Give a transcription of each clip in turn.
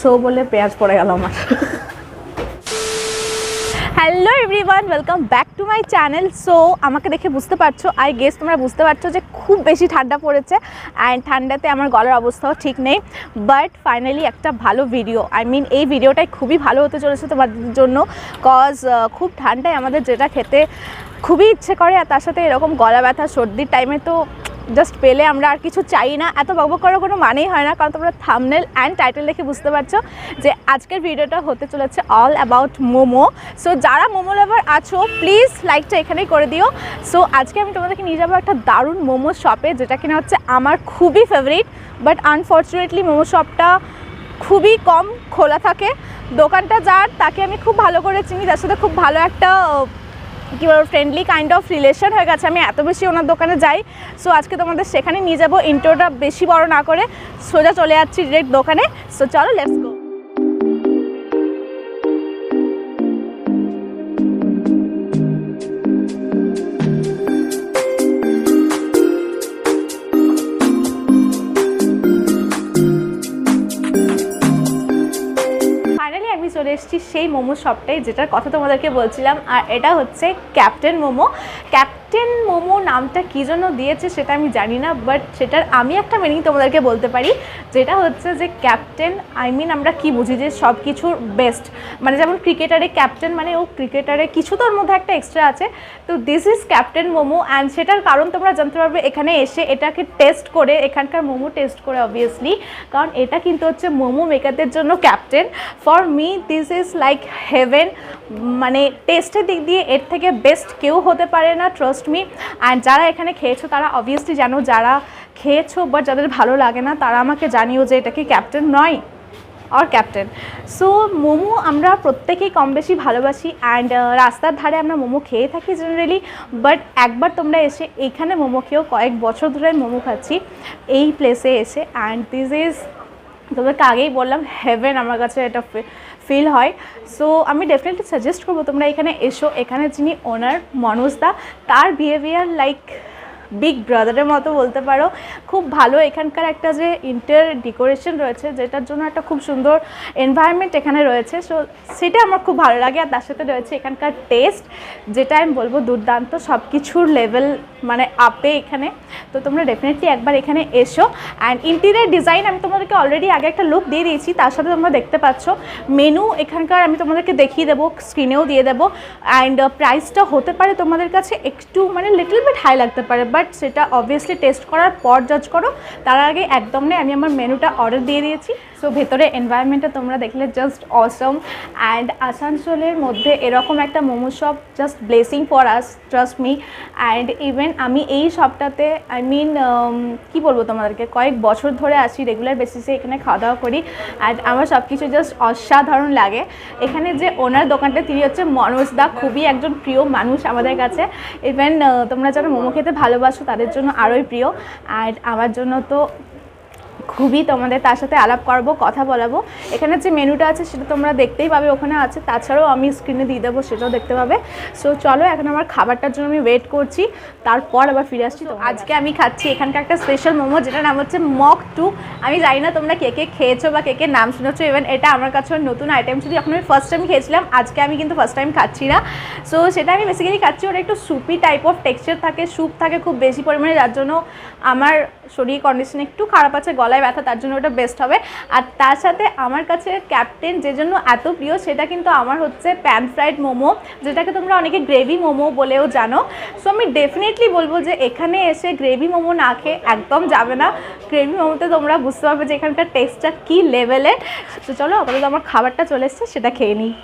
So বলে পেঁয়াজ পড়ে গেল আমার। Hello everyone, welcome back to my channel. So আমাকে দেখে বুঝতে পারছো, আই গেস তোমরা বুঝতে পারছো যে খুব বেশি ঠান্ডা পড়েছে অ্যান্ড ঠান্ডাতে আমার গলার অবস্থাও ঠিক নেই। বাট ফাইনালি একটা ভালো ভিডিও, এই ভিডিওটাই খুবই ভালো হতে চলেছে তোমাদের জন্য। কজ খুব ঠান্ডায় আমাদের যেটা খেতে খুবই ইচ্ছে করে, আর তার সাথে এরকম গলা ব্যথা সর্দির টাইমে তো জাস্ট পেলে আমরা আর কিছু চাই না। এত বকবক করার কোনো মানেই হয় না, কারণ তোমরা থাম্বনেল অ্যান্ড টাইটেল দেখে বুঝতে পারছো যে আজকের ভিডিওটা হতে চলেছে অল অ্যাবাউট মোমো। সো যারা মোমো লাভার আছো প্লিজ লাইকটা এখানেই করে দিও। সো আজকে আমি তোমাদেরকে নিয়ে যাবো একটা দারুণ মোমো শপে, যেটা কিনা হচ্ছে আমার খুবই ফেভারিট। বাট আনফর্চুনেটলি মোমো শপটা খুবই কম খোলা থাকে। দোকানটা যার তাকে আমি খুব ভালো করে চিনি, তার সাথে খুব ভালো একটা কি বলবো ফ্রেন্ডলি কাইন্ড অফ রিলেশন হয়ে গেছে, আমি এত বেশি ওনার দোকানে যাই। সো আজকে তোমাদের সেখানে নিয়ে যাবো। ইন্ট্রোটা বেশি বড় না করে সোজা চলে যাচ্ছি ডিরেক্ট দোকানে। সো চলো লেটস গো। আমি চলে এসেছি সেই মোমো শপটাই যেটার কথা তোমাদেরকে বলছিলাম, আর এটা হচ্ছে ক্যাপ্টেন মোমো। ক্যাপ্টেন মোমো নামটা কী জন্য দিয়েছে সেটা আমি জানি না, বাট সেটার আমি একটা মিনিং তোমাদেরকে বলতে পারি, যেটা হচ্ছে যে ক্যাপ্টেন আমরা কি বুঝি যে সব কিছুর বেস্ট, মানে যেমন ক্রিকেটারে ক্যাপ্টেন মানে ও ক্রিকেটারে কিছু তোর মধ্যে একটা এক্সট্রা আছে। তো this is captain momo, and সেটার কারণ তোমরা জানতে পারবে এখানে এসে, এটাকে টেস্ট করে, এখানকার মোমো টেস্ট করে অবভিয়াসলি, কারণ এটা কিন্তু হচ্ছে মোমো মেকারদের জন্য captain. For me this is like haven, মানে টেস্টের দিক দিয়ে এর থেকে বেস্ট কেউ হতে পারে না, ট্রাস্ট মি। অ্যান্ড যারা এখানে খেয়েছো তারা অবভিয়াসলি জানো, যারা খেয়েছো বাট যাদের ভালো লাগে না তারা আমাকে জানিও যে এটা কি ক্যাপ্টেন নয় আর ক্যাপ্টেন। সো মোমো আমরা প্রত্যেকেই কম বেশি ভালোবাসি, অ্যান্ড রাস্তার ধারে আমরা মোমো খেয়ে থাকি জেনারেলি। বাট একবার তোমরা এসে এইখানে মোমো খেয়েও, কয়েক বছর ধরে মোমো খাচ্ছি এই প্লেসে এসে, অ্যান্ড দিস ইজ তোমাদেরকে আগেই বললাম হেভেন, আমার কাছে এটা ফিল হয়। সো আমি ডেফিনেটলি সাজেস্ট করবো তোমরা এখানে এসো। এখানে যিনি ওনার মনোজ দা, তার বিহেভিয়ার লাইক বিগ ব্রাদারের মতো বলতে পারো, খুব ভালো। এখানকার একটা যে ইন্টার ডেকোরেশন রয়েছে, যেটার জন্য একটা খুব সুন্দর এনভায়রনমেন্ট এখানে রয়েছে, সো সেটা আমার খুব ভালো লাগে। আর তার সাথে রয়েছে এখানকার টেস্ট, যেটা আমি বলবো দুর্দান্ত, সব কিছুর লেভেল মানে আপে এখানে। তো তোমরা ডেফিনেটলি একবার এখানে এসো। অ্যান্ড ইন্টেরিয়ার ডিজাইন আমি তোমাদেরকে অলরেডি আগে একটা লুক দিয়ে দিয়েছি, তার সাথে তোমরা দেখতে পাচ্ছ মেনু এখানকার আমি তোমাদেরকে দেখিয়ে দেবো, স্ক্রিনেও দিয়ে দেবো। অ্যান্ড প্রাইসটা হতে পারে তোমাদের কাছে একটু মানে লিটল বিট হাই লাগতে পারে, বাট সেটা অবভিয়াসলি টেস্ট করার পর জাজ করো, তার আগে একদম নেই। আমি আমার মেনুটা অর্ডার দিয়ে দিয়েছি। সো ভেতরে এনভায়রনমেন্টটা তোমরা দেখলে জাস্ট অসম। অ্যান্ড আসানসোলের মধ্যে এরকম একটা momo shop just blessing for us, trust me. And even আমি এই শপটাতে কী বলবো তোমাদেরকে, কয়েক বছর ধরে আসি, রেগুলার বেসিসে এখানে খাওয়া দাওয়া করি, অ্যান্ড আমার সব কিছু জাস্ট অসাধারণ লাগে। এখানে যে ওনার দোকানটা, তিনি হচ্ছে মনোজ দা, খুবই একজন প্রিয় মানুষ আমাদের কাছে। ইভেন তোমরা যারা মোমো খেতে ভালোবাসো তাদের জন্য আরোই প্রিয়, অ্যান্ড আমার জন্য তো খুবই। তোমাদের তার সাথে আলাপ করবো, কথা বলাবো। এখানে যে মেনুটা আছে সেটা তোমরা দেখতেই পাবে, ওখানে আছে। তাছাড়াও আমি স্ক্রিনে দিয়ে দেবো, সেটাও দেখতে পাবে। সো চলো, এখন আমার খাবারটার জন্য আমি ওয়েট করছি, তারপর আবার ফিরে আসছি। তো আজকে আমি খাচ্ছি এখানকার একটা স্পেশাল মোমো, যেটার নাম হচ্ছে মক 2। আমি জানি না তোমরা কে কে খেয়েছো বা কে কে নাম শুনেছো। ইভেন এটা আমার কাছে নতুন আইটেম ছিল, যখন আমি ফার্স্ট টাইম খেয়েছিলাম। আজকে আমি কিন্তু ফার্স্ট টাইম খাচ্ছি না। সো সেটা আমি বেসিক্যালি খাচ্ছি, ওটা একটু সুপি টাইপ অফ টেক্সচার থাকে, স্যুপ থাকে খুব বেশি পরিমাণে, যার জন্য আমার শরীর কন্ডিশন একটু খারাপ আছে, গলায় ব্যথা, তার জন্য ওটা বেস্ট হবে। আর তার সাথে আমার কাছে ক্যাপ্টেন যে জন্য এত প্রিয়, সেটা কিন্তু আমার হচ্ছে প্যান ফ্রাইড মোমো, যেটাকে তোমরা অনেকে গ্রেভি মোমো বলেও জানো। সো আমি ডেফিনেটলি বলবো যে এখানে এসে গ্রেভি মোমো না খেয়ে একদম যাবে না। গ্রেভি মোমোতে তোমরা বুঝতে পারবে যে এখানকার টেস্টটা কী লেভেলের। তো চলো, আপাতত আমার খাবারটা চলে এসছে, সেটা খেয়ে নিই।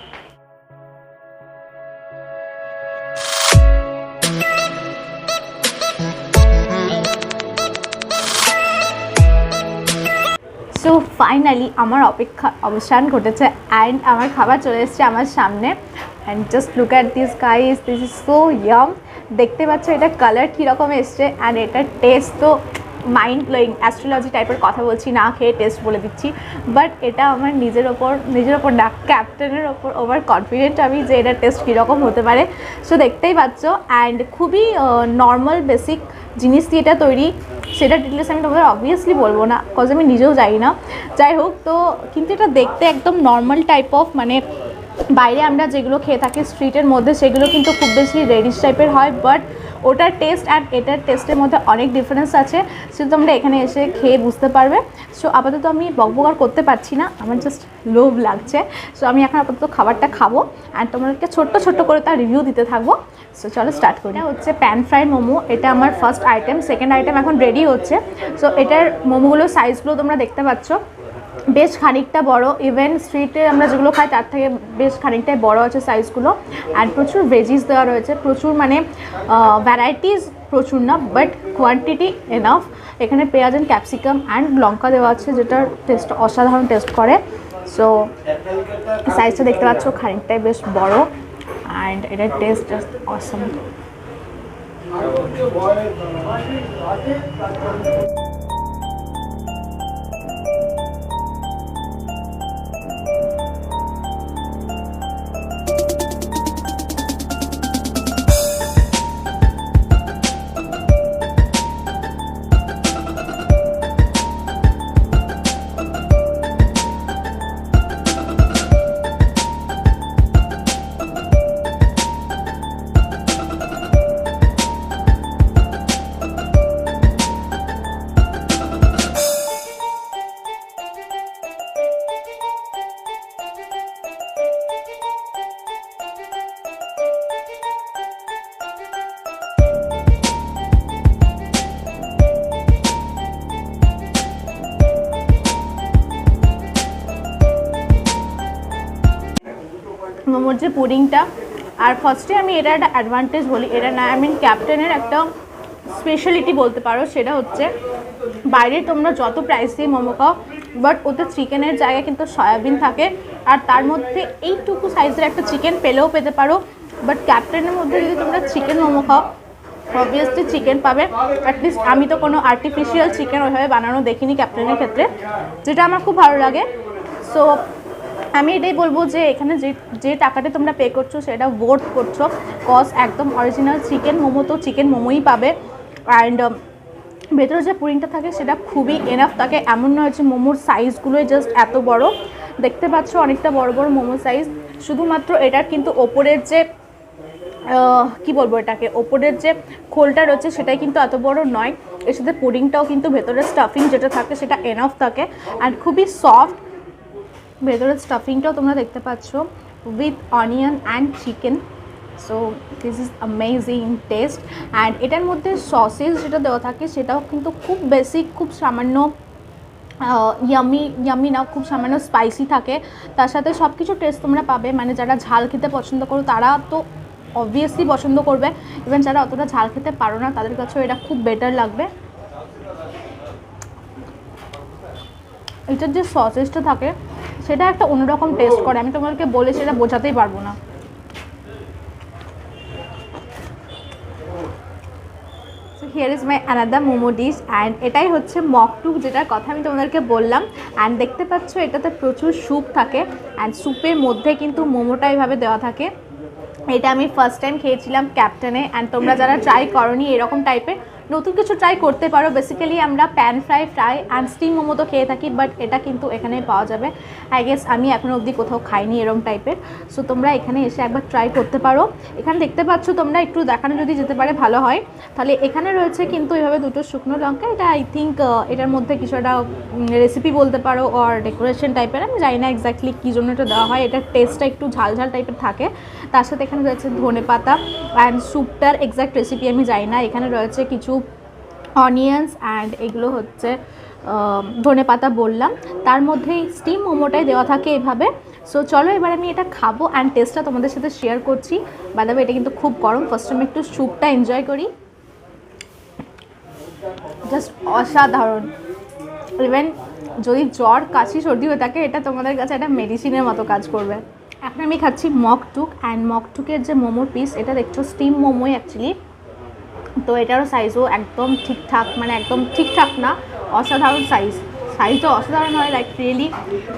সো ফাইনালি আমার অপেক্ষার অবসান ঘটেছে, অ্যান্ড আমার খাবার চলে এসেছে আমার সামনে। And just look at this guys, this is so yum. দেখতে পাচ্ছ এটা কালার কীরকম এসছে, অ্যান্ড এটার টেস্ট তো মাইন্ড ব্লোয়িং। অ্যাস্ট্রোলজি টাইপের কথা বলছি, না খেয়ে টেস্ট বলে দিচ্ছি। বাট এটা আমার নিজের ওপর না, ক্যাপ্টেনের ওপর ওভার কনফিডেন্ট আমি যে এটার টেস্ট কীরকম হতে পারে। সো দেখতেই পাচ্ছ, অ্যান্ড খুবই নর্মাল বেসিক জিনিস দিয়ে এটা তৈরি। সেটা ডিটেলস আমি তোমাদের অবভিয়াসলি বলবো না, কজ আমি নিজেও যাই না। যাই হোক, তো কিন্তু এটা দেখতে একদম নর্মাল টাইপ অফ, মানে বাইরে আমরা যেগুলো খেয়ে থাকি স্ট্রিটের মধ্যে সেগুলো কিন্তু খুব বেশি রেডিশ টাইপের হয়, বাট ওটার টেস্ট অ্যান্ড এটার টেস্টের মধ্যে অনেক ডিফারেন্স আছে, সেটা তোমরা এখানে এসে খেয়ে বুঝতে পারবে। সো আপাতত আমি বকবক করতে পারছি না, আমার জাস্ট লোভ লাগছে। সো আমি এখন আপাতত খাবারটা খাবো অ্যান্ড তোমাদেরকে ছোট্ট ছোট্ট করে তার রিভিউ দিতে থাকবো। সো চলো স্টার্ট করি। এটা হচ্ছে প্যান ফ্রাইড মোমো, এটা আমার ফার্স্ট আইটেম। সেকেন্ড আইটেম এখন রেডি হচ্ছে। সো এটার মোমোগুলোর সাইজগুলো তোমরা দেখতে পাচ্ছ, বেশ খানিকটা বড়, ইভেন স্ট্রিটে আমরা যেগুলো খাই তার থেকে বেশ খানিকটাই বড় আছে সাইজগুলো। অ্যান্ড প্রচুর ভেজিস দেওয়া রয়েছে, প্রচুর, মানে ভ্যারাইটিস প্রচুর না, বাট কোয়ান্টিটি এনাফ। এখানে পেঁয়াজ অ্যান্ড ক্যাপসিকাম অ্যান্ড লঙ্কা দেওয়া আছে, যেটার টেস্ট অসাধারণ টেস্ট করে। সো সাইজটা দেখতে পাচ্ছ খানিকটাই বেশ বড়, অ্যান্ড এটার টেস্ট জাস্ট অসম। মোমোর যে পুডিংটা, আর ফার্স্টে আমি এটা একটা অ্যাডভান্টেজ বলি, এটা না, আই মিন ক্যাপ্টেনের একটা স্পেশালিটি বলতে পারো, সেটা হচ্ছে বাইরে তোমরা যত প্রাইস দিয়ে মোমো খাও, বাট ওতে চিকেনের জায়গায় কিন্তু সয়াবিন থাকে, আর তার মধ্যে এইটুকু সাইজের একটা চিকেন পেলেও পেতে পারো। বাট ক্যাপ্টেনের মধ্যে যদি তোমরা চিকেন মোমো খাও, অবভিয়াসলি চিকেন পাবে। অ্যাটলিস্ট আমি তো কোনো আর্টিফিশিয়াল চিকেন ওইভাবে বানানো দেখিনি ক্যাপ্টেনের ক্ষেত্রে, যেটা আমার খুব ভালো লাগে। সো আমি এটাই বলবো যে এখানে যে টাকাটা তোমরা পে করছো সেটা ওয়ার্থ করছো, কজ একদম অরিজিনাল চিকেন মোমো তো চিকেন মোমোই পাবে। অ্যান্ড ভেতরে যে পুডিংটা থাকে সেটা খুবই এনাফ থাকে, এমন নয় যে মোমোর সাইজগুলোই জাস্ট এত বড়। দেখতে পাচ্ছ অনেকটা বড় বড় মোমো সাইজ, শুধুমাত্র এটার কিন্তু ওপরের যে কি বলবো এটাকে, ওপরের যে খোলটা রয়েছে সেটাই কিন্তু এত বড় নয়, এর সাথে পুডিংটাও কিন্তু ভেতরের স্টাফিং যেটা থাকে সেটা এনাফ থাকে অ্যান্ড খুবই সফট। ভেতরের স্টাফিংটাও তোমরা দেখতে পাচ্ছ with onion and chicken. So this is amazing test. And এটার মধ্যে সসেস যেটা দেওয়া থাকে সেটাও কিন্তু খুব বেসিক, খুব সামান্য ইয়ামি না, খুব সামান্য স্পাইসি থাকে। তার সাথে সব কিছু টেস্ট তোমরা পাবে, মানে যারা ঝাল খেতে পছন্দ করো তারা তো অবভিয়াসলি পছন্দ করবে, ইভেন যারা অতটা ঝাল খেতে পারো না তাদের কাছেও এটা খুব বেটার লাগবে। এটার যে সসেসটা থাকে সেটা একটা অন্যরকম টেস্ট করে, আমি তোমাদেরকে বলে সেটা বোঝাতেই পারবো না। So here is my another momo dish, and এটাই হচ্ছে মকটুক, যেটার কথা আমি তোমাদেরকে বললাম। অ্যান্ড দেখতে পাচ্ছ এটাতে প্রচুর স্যুপ থাকে, অ্যান্ড স্যুপের মধ্যে কিন্তু মোমোটা এইভাবে দেওয়া থাকে। এটা আমি ফার্স্ট টাইম খেয়েছিলাম ক্যাপ্টেনে, অ্যান্ড তোমরা যারা ট্রাই করোনি এরকম টাইপের নতুন কিছু ট্রাই করতে পারো। বেসিক্যালি আমরা pan fry and steam momo তো খেয়ে থাকি, বাট এটা কিন্তু এখানে পাওয়া যাবে। আই গেস আমি এখনও অবধি কোথাও খাইনি এরকম টাইপের। সো তোমরা এখানে এসে একবার ট্রাই করতে পারো। এখানে দেখতে পাচ্ছ, তোমরা একটু দেখানো যদি যেতে পারে ভালো হয়। তাহলে এখানে রয়েছে কিন্তু এইভাবে দুটো শুকনো লঙ্কা, এটা আই থিঙ্ক এটার মধ্যে কিছু একটা রেসিপি বলতে পারো অর ডেকোরেশন টাইপের, আমি জানি না এক্স্যাক্টলি কী জন্য এটা দেওয়া হয়। এটার টেস্টটা একটু ঝাল ঝাল টাইপের থাকে। তার সাথে এখানে রয়েছে ধনেপাতা, অ্যান্ড স্যুপটার এক্স্যাক্ট রেসিপি আমি জানি না। এখানে রয়েছে কিছু অনিয়ন্স অ্যান্ড এগুলো হচ্ছে ধনেপাতা বললাম, তার মধ্যেই স্টিম মোমোটাই দেওয়া থাকে এভাবে। সো চলো এবার আমি এটা খাবো অ্যান্ড টেস্টটা তোমাদের সাথে শেয়ার করছি। বাই দ্য ওয়ে এটা কিন্তু খুব গরম, ফার্স্ট আমি একটু স্যুপটা এনজয় করি। জাস্ট অসাধারণ। ইভেন যদি জ্বর কাশি সর্দি হয়ে থাকে এটা তোমাদের কাছে একটা মেডিসিনের মতো কাজ করবে। এখন আমি খাচ্ছি মকটুক, অ্যান্ড মকটুকের যে মোমোর পিস, এটা দেখছো স্টিম মোমোই অ্যাকচুয়ালি। তো এটারও সাইজও একদম ঠিকঠাক, মানে একদম ঠিকঠাক না, অসাধারণ সাইজটা অসাধারণ হয়, লাইক রিয়েলি।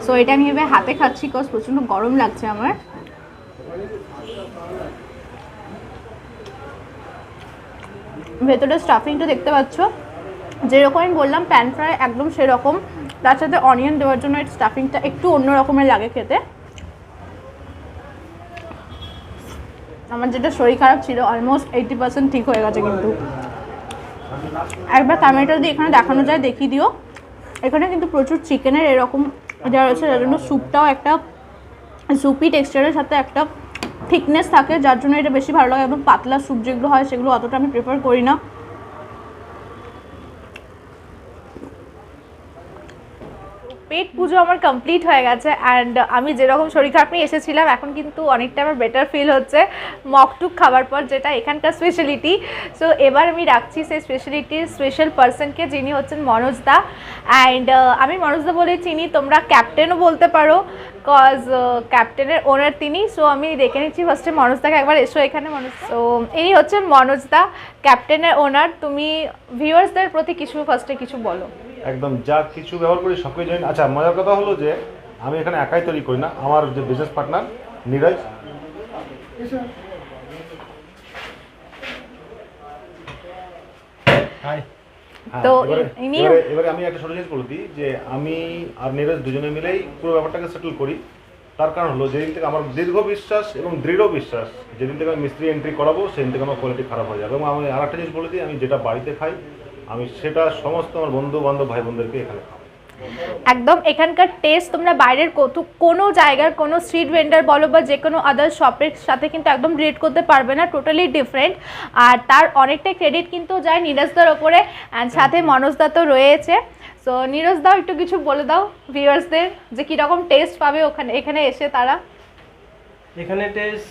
সো এটা আমি এবার হাতে খাচ্ছি, বিকজ প্রচণ্ড গরম লাগছে আমার। ভেতরে স্টাফিংটা দেখতে পাচ্ছ, যেরকম আমি বললাম প্যান ফ্রাই একদম সেরকম, তার সাথে অনিয়ন দেওয়ার জন্য এর স্টাফিংটা একটু অন্য রকমের লাগে খেতে। আমার যেটা শরীর খারাপ ছিল অলমোস্ট 80% ঠিক হয়ে গেছে। কিন্তু একবার ক্যামেরাটা যদি এখানে দেখানো যায় দেখিয়ে দিও, এখানে কিন্তু প্রচুর চিকেনের এরকম দেওয়া রয়েছে, যার জন্য স্যুপটাও একটা স্যুপি টেক্সচারের সাথে একটা থিকনেস থাকে, যার জন্য এটা বেশি ভালো লাগে। একদম পাতলা স্যুপ যেগুলো হয় সেগুলো অতটা আমি প্রেফার করি না। পেট পুজো আমার কমপ্লিট হয়ে গেছে অ্যান্ড আমি যেরকম শরীর খারাপ নিয়ে এসেছিলাম এখন কিন্তু অনেকটা আমার বেটার ফিল হচ্ছে মকটুক খাবার পর, যেটা এখানকার স্পেশালিটি। সো এবার আমি রাখছি সেই স্পেশালিটির স্পেশাল পার্সনকে, যিনি হচ্ছেন মনোজদা। অ্যান্ড আমি মনোজদা বলে চিনি, তোমরা ক্যাপ্টেনও বলতে পারো, কজ ক্যাপ্টেনের ওনার তিনি। সো আমি দেখে নিচ্ছি ফার্স্টে মনোজদাকে, একবার এসো এখানে মনোজ। সো ইনি হচ্ছেন মনোজদা, ক্যাপ্টেনের ওনার। তুমি ভিউয়ার্সদের প্রতি কিছু ফার্স্টে কিছু বলো। একদম যা কিছু ব্যবহার করি সব কিছু জানি। আচ্ছা, মজার কথা হলো যে আমি এখানে একাই তৈরি করি না, আমার যে বিজনেস পার্টনার নীরজ, তো এবারে আমি একটা ছোট জিনিস বলে দিই যে আমি আর নীরজ দুজনে মিলেই পুরো ব্যাপারটাকে সেটেল করি। তার কারণ হলো যেদিন থেকে আমার দীর্ঘ বিশ্বাস এবং দৃঢ় বিশ্বাস, যেদিন থেকে আমি মিস্ত্রি এন্ট্রি করাবো সেদিন থেকে আমার কোয়ালিটি খারাপ হয়ে যাবে। এবং আমি আর একটা জিনিস বলে দিই, আমি যেটা বাড়িতে খাই আমি সেটা সমস্ত আমার বন্ধু বান্ধব ভাই বোনদেরকে এখানে খাবো। একদম এখানকার টেস্ট তোমরা বাইরের কোনো জায়গার কোনো স্ট্রিট ভেন্ডার বলো বা যে কোনো আদার শপের সাথে কিন্তু একদম রিলেট করতে পারবে না, টোটালি ডিফারেন্ট। আর তার অনেকটাই ক্রেডিট কিন্তু যায় নীরজদার ওপরে, অ্যান্ড সাথে মনোজদা তো রয়েছে। সো নীরজদাও একটু কিছু বলে দাও ভিউয়ার্সদের যে কীরকম টেস্ট পাবে এখানে এসে তারা। এখানে টেস্ট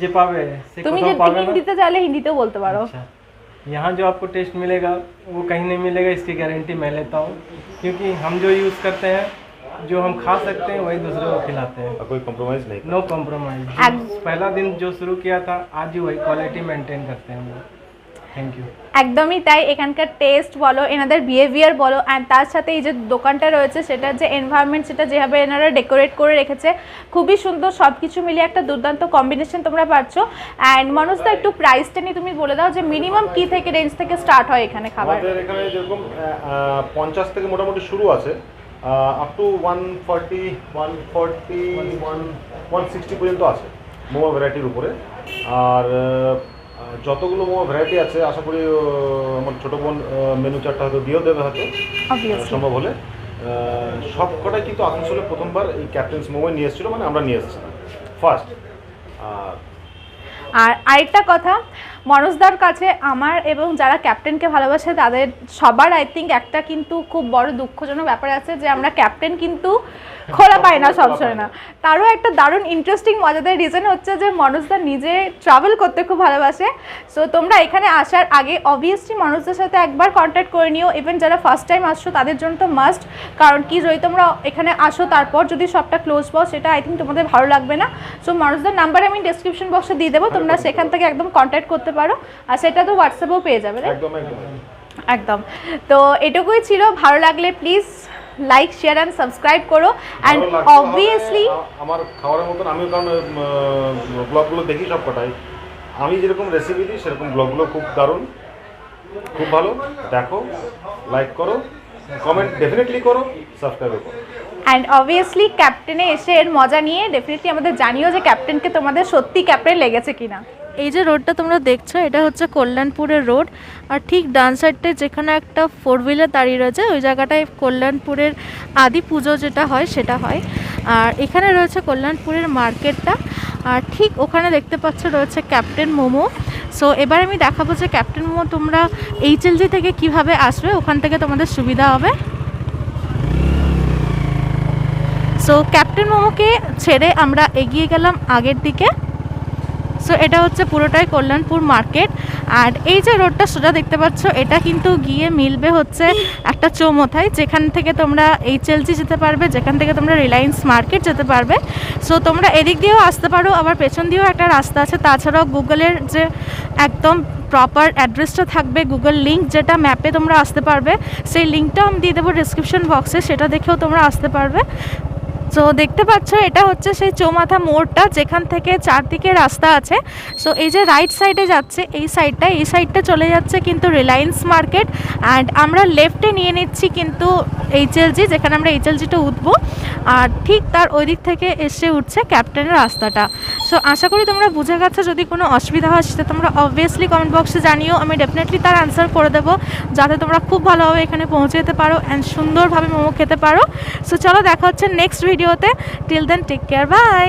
যে পাবে তুমি যদি হিন্দিতে চাইলে হিন্দিতেও বলতে পারো। यहाँ जो आपको टेस्ट मिलेगा वो कहीं नहीं मिलेगा, इसकी गारंटी मैं लेता हूँ, क्योंकि हम जो यूज़ करते हैं जो हम खा सकते हैं वही दूसरे को खिलाते हैं, कोई कॉम्प्रोमाइज़ नहीं, नो कॉम्प्रोमाइज़। पहला दिन जो शुरू किया था आज भी वही क्वालिटी मेंटेन करते हैं हम लोग। Thank you. একদমই তাই, এখানকার টেস্ট বলো, এনাদের বিহেভিয়ার বলো, অ্যান্ড তার সাথে এই যে দোকানটা রয়েছে সেটার যে এনভায়রনমেন্ট, সেটা যেভাবে এনারা ডেকোরেট করে রেখেছে খুবই সুন্দর। সব কিছু মিলিয়ে একটা দুর্দান্ত কম্বিনেশন তোমরা পাচ্ছ। অ্যান্ড মনোজদা একটু প্রাইসটা নিয়ে তুমি বলে দাও যে মিনিমাম কি থেকে রেঞ্জ থেকে স্টার্ট হয় এখানে খাবার? আমাদের এখানে যেরকম 50 থেকে মোটামুটি শুরু আছে, আপ টু 140 160 পর্যন্ত আছে মোমো ভ্যারাইটির উপরে। আর যতগুলো মোমো ভ্যারাইটি আছে আশা করি আমার ছোটো বোন মেনু চার্টটা হয়তো দিয়েও দেবে হয়তো সম্ভব হলে। সব কটাই কিন্তু আসানসোলে প্রথমবার এই ক্যাপ্টেন্স মোমো নিয়ে এসেছিলো, মানে আমরা নিয়ে এসেছিলাম ফার্স্ট। আর আরেকটা কথা, মনোজদার কাছে আমার এবং যারা ক্যাপ্টেনকে ভালোবাসে তাদের সবার আই থিঙ্ক একটা কিন্তু খুব বড় দুঃখজনক ব্যাপার আছে যে আমরা ক্যাপ্টেন কিন্তু খোলা পাই না সবসময় না। তারও একটা দারুণ ইন্টারেস্টিং মজাদার রিজন হচ্ছে যে মনোজদা নিজে ট্রাভেল করতে খুব ভালোবাসে। সো তোমরা এখানে আসার আগে অবভিয়াসলি মনোজদার সাথে একবার কন্ট্যাক্ট করে নিও। ইভেন যারা ফার্স্ট টাইম আসছো তাদের জন্য তো মাস্ট, কারণ কি যদি তোমরা এখানে আসো তারপর যদি সবটা ক্লোজ পাও সেটা আই থিঙ্ক তোমাদের ভালো লাগবে না। সো মনোজদার নাম্বার আমি ডেসক্রিপশন বক্সে দিয়ে দেবো, তোমরা সেখান থেকে একদম কন্ট্যাক্ট করতে পারো, আর সেটা তো হোয়াটসঅ্যাপেও পেয়ে যাবে। একদম। তো এটুকুই ছিল, ভালো লাগলে please like share and subscribe করো। অ্যান্ড অবভিয়াসলি আমার খাবারের মতন আমিও, কারণ ব্লগগুলো দেখি সব কটাই, আমি যেরকম রেসিপি দিই সেরকম ব্লগগুলো খুব দারুণ, খুব ভালো। দেখো, লাইক করো, কমেন্ট ডেফিনেটলি করো, সাবস্ক্রাইব করো। অ্যান্ড অবভিয়াসলি ক্যাপ্টেনে এসে এর মজা নিয়ে ডেফিনেটলি আমাদের জানিও যে ক্যাপ্টেনকে তোমাদের সত্যি ক্যাপ্টেন লেগেছে কিনা। এই যে রোডটা তোমরা দেখছো এটা হচ্ছে কল্যাণপুরের রোড, আর ঠিক ডান সাইডটায় যেখানে একটা 4 হুইলার দাঁড়িয়ে রয়েছে ওই জায়গাটায় কল্যাণপুরের আদি পুজো যেটা হয় সেটা হয়। আর এখানে রয়েছে কল্যাণপুরের মার্কেটটা, আর ঠিক ওখানে দেখতে পাচ্ছ রয়েছে ক্যাপ্টেন মোমো। সো এবার আমি দেখাবো যে ক্যাপ্টেন মোমো তোমরা HLG থেকে কিভাবে আসবে, ওখান থেকে তোমাদের সুবিধা হবে। সো ক্যাপ্টেন মোমোকে ছেড়ে আমরা এগিয়ে গেলাম আগের দিকে। সো এটা হচ্ছে পুরোটাই কল্যাণপুর মার্কেট। আর এই যে রোডটা সোজা দেখতে পাচ্ছ এটা কিন্তু গিয়ে মিলবে হচ্ছে একটা চৌমথায়, যেখান থেকে তোমরা HLG যেতে পারবে, যেখান থেকে তোমরা রিলায়েন্স মার্কেট যেতে পারবে। সো তোমরা এদিক দিয়েও আসতে পারো, আবার পেছন দিয়েও একটা রাস্তা আছে। তাছাড়াও গুগলের যে একদম প্রপার অ্যাড্রেসটা থাকবে, গুগল লিঙ্ক যেটা ম্যাপে তোমরা আসতে পারবে, সেই লিঙ্কটাও আমি দিয়ে দেবো ডিসক্রিপশন বক্সে, সেটা দেখেও তোমরা আসতে পারবে। সো দেখতে পাচ্ছ এটা হচ্ছে সেই চৌমাথা মোড়টা, যেখান থেকে চারদিকে রাস্তা আছে। সো এই যে রাইট সাইডে যাচ্ছে এই সাইডটা চলে যাচ্ছে কিন্তু রিলায়েন্স মার্কেট, অ্যান্ড আমরা লেফটে নিয়ে নিচ্ছি কিন্তু এইচএলজি, যেখানে আমরা এইচএলজিটা উঠবো, আর ঠিক তার ওই দিক থেকে এসে উঠছে ক্যাপ্টেনের রাস্তাটা। সো আশা করি তোমরা বুঝে গেছো। যদি কোনো অসুবিধা হয় সেটা তোমরা অবভিয়াসলি কমেন্ট বক্সে জানিও, আমি ডেফিনেটলি তার অ্যান্সার করে দেবো, যাতে তোমরা খুব ভালোভাবে এখানে পৌঁছে যেতে পারো অ্যান্ড সুন্দরভাবে মোমো খেতে পারো। সো চলো দেখা হচ্ছে নেক্সট ভিডিওতে। Till then take care, by.